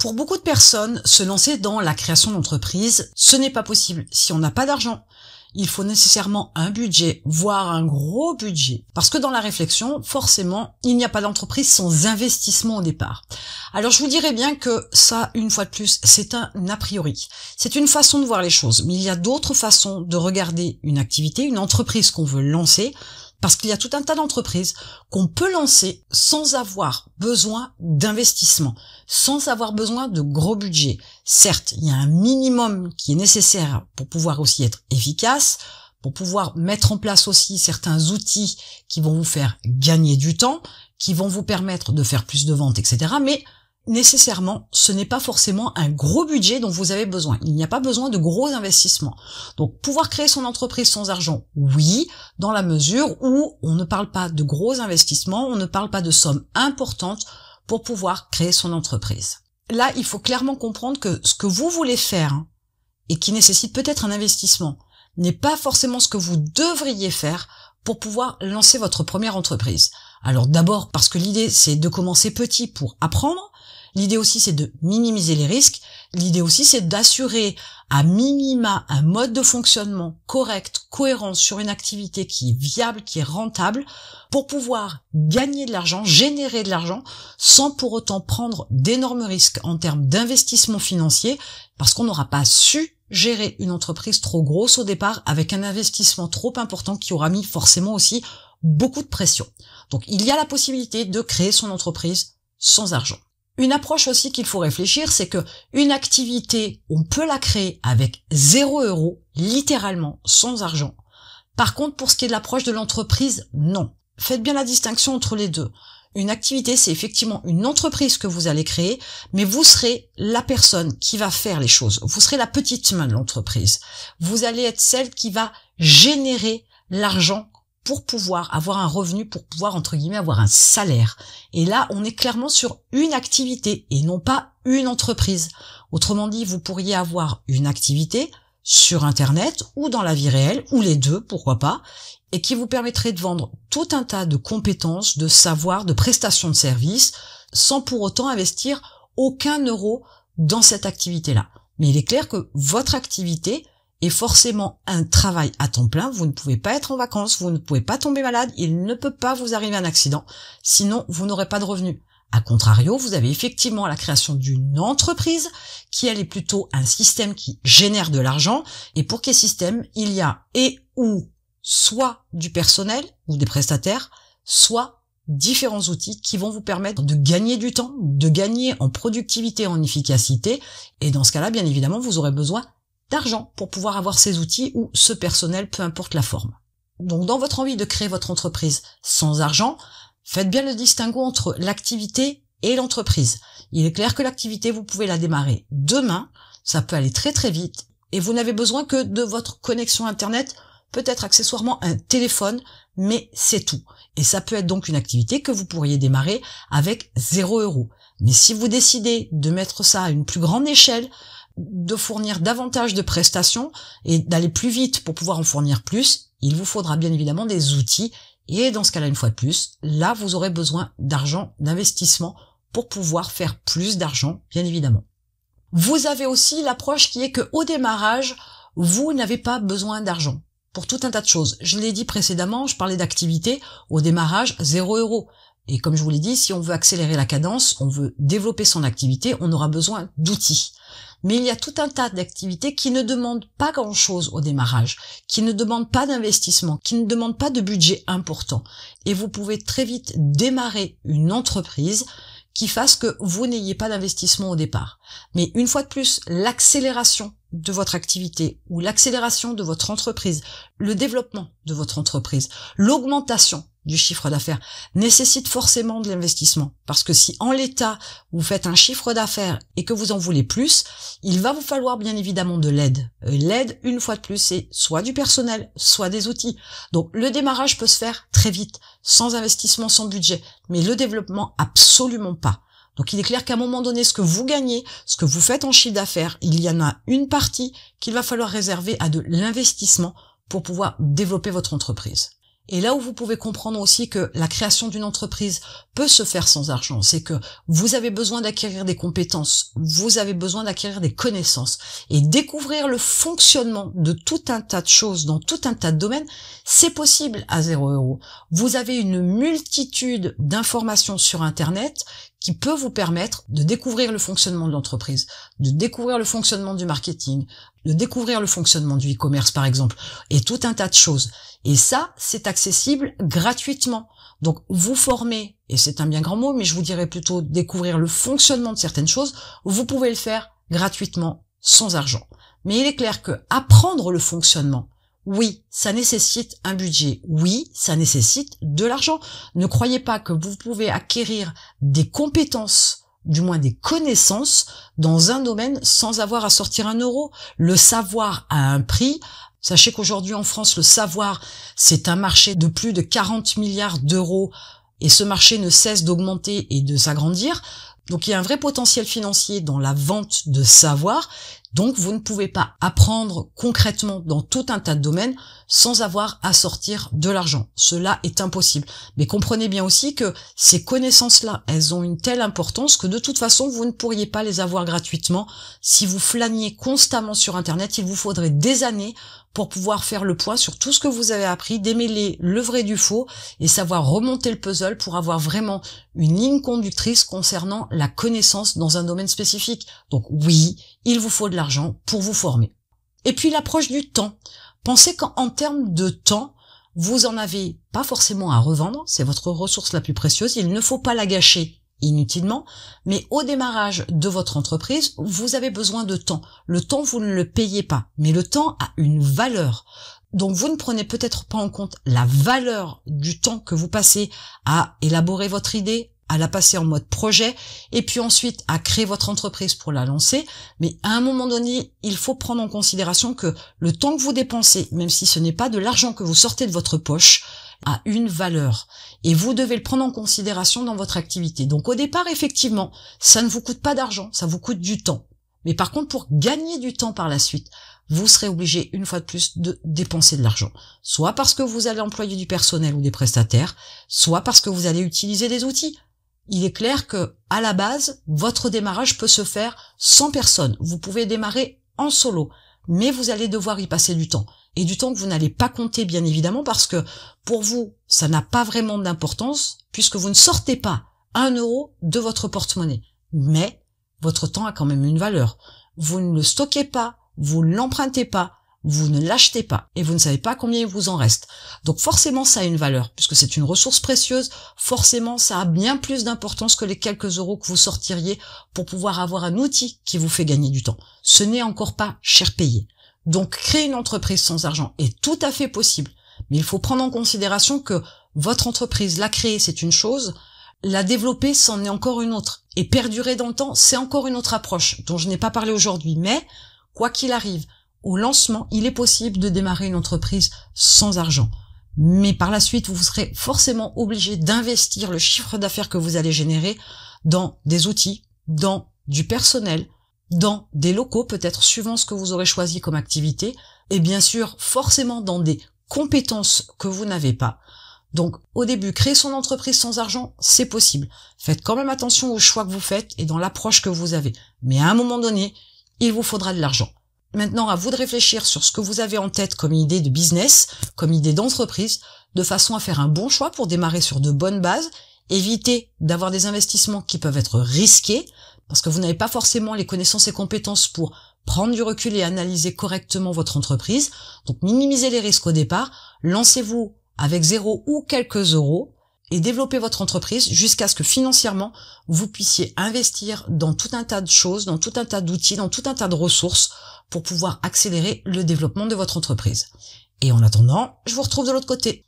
Pour beaucoup de personnes, se lancer dans la création d'entreprise, ce n'est pas possible si on n'a pas d'argent. Il faut nécessairement un budget, voire un gros budget. Parce que dans la réflexion, forcément, il n'y a pas d'entreprise sans investissement au départ. Alors je vous dirais bien que ça, une fois de plus, c'est un a priori. C'est une façon de voir les choses, mais il y a d'autres façons de regarder une activité, une entreprise qu'on veut lancer, parce qu'il y a tout un tas d'entreprises qu'on peut lancer sans avoir besoin d'investissement, sans avoir besoin de gros budgets. Certes, il y a un minimum qui est nécessaire pour pouvoir aussi être efficace, pour pouvoir mettre en place aussi certains outils qui vont vous faire gagner du temps, qui vont vous permettre de faire plus de ventes, etc. Mais nécessairement, ce n'est pas forcément un gros budget dont vous avez besoin. Il n'y a pas besoin de gros investissements. Donc, pouvoir créer son entreprise sans argent, oui, dans la mesure où on ne parle pas de gros investissements, on ne parle pas de sommes importantes pour pouvoir créer son entreprise. Là, il faut clairement comprendre que ce que vous voulez faire, et qui nécessite peut-être un investissement, n'est pas forcément ce que vous devriez faire pour pouvoir lancer votre première entreprise. Alors d'abord, parce que l'idée, c'est de commencer petit pour apprendre. L'idée aussi, c'est de minimiser les risques. L'idée aussi, c'est d'assurer à minima un mode de fonctionnement correct, cohérent sur une activité qui est viable, qui est rentable, pour pouvoir gagner de l'argent, générer de l'argent, sans pour autant prendre d'énormes risques en termes d'investissement financier, parce qu'on n'aura pas su gérer une entreprise trop grosse au départ avec un investissement trop important qui aura mis forcément aussi beaucoup de pression. Donc, il y a la possibilité de créer son entreprise sans argent. Une approche aussi qu'il faut réfléchir, c'est que une activité, on peut la créer avec 0 €, littéralement, sans argent. Par contre, pour ce qui est de l'approche de l'entreprise, non. Faites bien la distinction entre les deux. Une activité, c'est effectivement une entreprise que vous allez créer, mais vous serez la personne qui va faire les choses. Vous serez la petite main de l'entreprise. Vous allez être celle qui va générer l'argent pour pouvoir avoir un revenu, pour pouvoir, entre guillemets, avoir un salaire. Et là, on est clairement sur une activité et non pas une entreprise. Autrement dit, vous pourriez avoir une activité sur Internet ou dans la vie réelle, ou les deux, pourquoi pas, et qui vous permettrait de vendre tout un tas de compétences, de savoirs, de prestations de services, sans pour autant investir aucun euro dans cette activité-là. Mais il est clair que votre activité est forcément un travail à temps plein. Vous ne pouvez pas être en vacances, vous ne pouvez pas tomber malade, il ne peut pas vous arriver un accident, sinon vous n'aurez pas de revenus. A contrario, vous avez effectivement la création d'une entreprise qui, elle, est plutôt un système qui génère de l'argent, et pour quel système, il y a ou soit du personnel ou des prestataires, soit différents outils qui vont vous permettre de gagner du temps, de gagner en productivité, en efficacité, et dans ce cas-là, bien évidemment, vous aurez besoin d'argent pour pouvoir avoir ces outils ou ce personnel, peu importe la forme. Donc, dans votre envie de créer votre entreprise sans argent, faites bien le distinguo entre l'activité et l'entreprise. Il est clair que l'activité, vous pouvez la démarrer demain, ça peut aller très très vite, et vous n'avez besoin que de votre connexion Internet, peut-être accessoirement un téléphone, mais c'est tout. Et ça peut être donc une activité que vous pourriez démarrer avec 0 €. Mais si vous décidez de mettre ça à une plus grande échelle, de fournir davantage de prestations et d'aller plus vite pour pouvoir en fournir plus, il vous faudra bien évidemment des outils, et dans ce cas-là, une fois de plus, là vous aurez besoin d'argent, d'investissement pour pouvoir faire plus d'argent, bien évidemment. Vous avez aussi l'approche qui est que au démarrage, vous n'avez pas besoin d'argent pour tout un tas de choses. Je l'ai dit précédemment, je parlais d'activité, au démarrage, 0 €. Et comme je vous l'ai dit, si on veut accélérer la cadence, on veut développer son activité, on aura besoin d'outils. Mais il y a tout un tas d'activités qui ne demandent pas grand-chose au démarrage, qui ne demandent pas d'investissement, qui ne demandent pas de budget important. Et vous pouvez très vite démarrer une entreprise qui fasse que vous n'ayez pas d'investissement au départ. Mais une fois de plus, l'accélération de votre activité ou l'accélération de votre entreprise, le développement de votre entreprise, l'augmentation du chiffre d'affaires nécessite forcément de l'investissement. Parce que si en l'état, vous faites un chiffre d'affaires et que vous en voulez plus, il va vous falloir bien évidemment de l'aide. L'aide, une fois de plus, c'est soit du personnel, soit des outils. Donc le démarrage peut se faire très vite, sans investissement, sans budget. Mais le développement, absolument pas. Donc il est clair qu'à un moment donné, ce que vous gagnez, ce que vous faites en chiffre d'affaires, il y en a une partie qu'il va falloir réserver à de l'investissement pour pouvoir développer votre entreprise. Et là où vous pouvez comprendre aussi que la création d'une entreprise peut se faire sans argent, c'est que vous avez besoin d'acquérir des compétences, vous avez besoin d'acquérir des connaissances et découvrir le fonctionnement de tout un tas de choses dans tout un tas de domaines, c'est possible à 0 €. Vous avez une multitude d'informations sur Internet qui peut vous permettre de découvrir le fonctionnement de l'entreprise, de découvrir le fonctionnement du marketing, de découvrir le fonctionnement du e-commerce par exemple, et tout un tas de choses. Et ça, c'est accessible gratuitement. Donc vous formez, et c'est un bien grand mot, mais je vous dirais plutôt découvrir le fonctionnement de certaines choses, vous pouvez le faire gratuitement, sans argent. Mais il est clair que apprendre le fonctionnement, oui, ça nécessite un budget. Oui, ça nécessite de l'argent. Ne croyez pas que vous pouvez acquérir des compétences, du moins des connaissances, dans un domaine sans avoir à sortir 1 €. Le savoir a un prix. Sachez qu'aujourd'hui en France, le savoir, c'est un marché de plus de 40 milliards d'euros et ce marché ne cesse d'augmenter et de s'agrandir. Donc il y a un vrai potentiel financier dans la vente de savoir. Donc vous ne pouvez pas apprendre concrètement dans tout un tas de domaines sans avoir à sortir de l'argent. Cela est impossible. Mais comprenez bien aussi que ces connaissances-là, elles ont une telle importance que de toute façon, vous ne pourriez pas les avoir gratuitement. Si vous flâniez constamment sur Internet, il vous faudrait des années pour pouvoir faire le point sur tout ce que vous avez appris, démêler le vrai du faux et savoir remonter le puzzle pour avoir vraiment une ligne conductrice concernant la connaissance dans un domaine spécifique. Donc oui, il vous faut de l'argent pour vous former. Et puis l'approche du temps. Pensez qu'en termes de temps, vous en avez pas forcément à revendre, c'est votre ressource la plus précieuse, il ne faut pas la gâcher inutilement, mais au démarrage de votre entreprise, vous avez besoin de temps. Le temps, vous ne le payez pas, mais le temps a une valeur. Donc vous ne prenez peut-être pas en compte la valeur du temps que vous passez à élaborer votre idée, à la passer en mode projet, et puis ensuite à créer votre entreprise pour la lancer. Mais à un moment donné, il faut prendre en considération que le temps que vous dépensez, même si ce n'est pas de l'argent que vous sortez de votre poche, a une valeur. Et vous devez le prendre en considération dans votre activité. Donc au départ, effectivement, ça ne vous coûte pas d'argent, ça vous coûte du temps. Mais par contre, pour gagner du temps par la suite, vous serez obligé, une fois de plus, de dépenser de l'argent. Soit parce que vous allez employer du personnel ou des prestataires, soit parce que vous allez utiliser des outils. Il est clair que, à la base, votre démarrage peut se faire sans personne. Vous pouvez démarrer en solo, mais vous allez devoir y passer du temps. Et du temps que vous n'allez pas compter, bien évidemment, parce que, pour vous, ça n'a pas vraiment d'importance, puisque vous ne sortez pas 1 € de votre porte-monnaie. Mais, votre temps a quand même une valeur. Vous ne le stockez pas, vous ne l'empruntez pas, vous ne l'achetez pas, et vous ne savez pas combien il vous en reste. Donc forcément, ça a une valeur, puisque c'est une ressource précieuse, forcément, ça a bien plus d'importance que les quelques euros que vous sortiriez pour pouvoir avoir un outil qui vous fait gagner du temps. Ce n'est encore pas cher payé. Donc créer une entreprise sans argent est tout à fait possible, mais il faut prendre en considération que votre entreprise, la créer, c'est une chose, la développer, c'en est encore une autre, et perdurer dans le temps, c'est encore une autre approche, dont je n'ai pas parlé aujourd'hui, mais, quoi qu'il arrive, au lancement, il est possible de démarrer une entreprise sans argent. Mais par la suite, vous serez forcément obligé d'investir le chiffre d'affaires que vous allez générer dans des outils, dans du personnel, dans des locaux, peut-être suivant ce que vous aurez choisi comme activité, et bien sûr, forcément dans des compétences que vous n'avez pas. Donc, au début, créer son entreprise sans argent, c'est possible. Faites quand même attention aux choix que vous faites et dans l'approche que vous avez. Mais à un moment donné, il vous faudra de l'argent. Maintenant, à vous de réfléchir sur ce que vous avez en tête comme idée de business, comme idée d'entreprise, de façon à faire un bon choix pour démarrer sur de bonnes bases, éviter d'avoir des investissements qui peuvent être risqués, parce que vous n'avez pas forcément les connaissances et compétences pour prendre du recul et analyser correctement votre entreprise. Donc minimisez les risques au départ, lancez-vous avec 0 ou quelques euros, et développer votre entreprise jusqu'à ce que financièrement, vous puissiez investir dans tout un tas de choses, dans tout un tas d'outils, dans tout un tas de ressources pour pouvoir accélérer le développement de votre entreprise. Et en attendant, je vous retrouve de l'autre côté.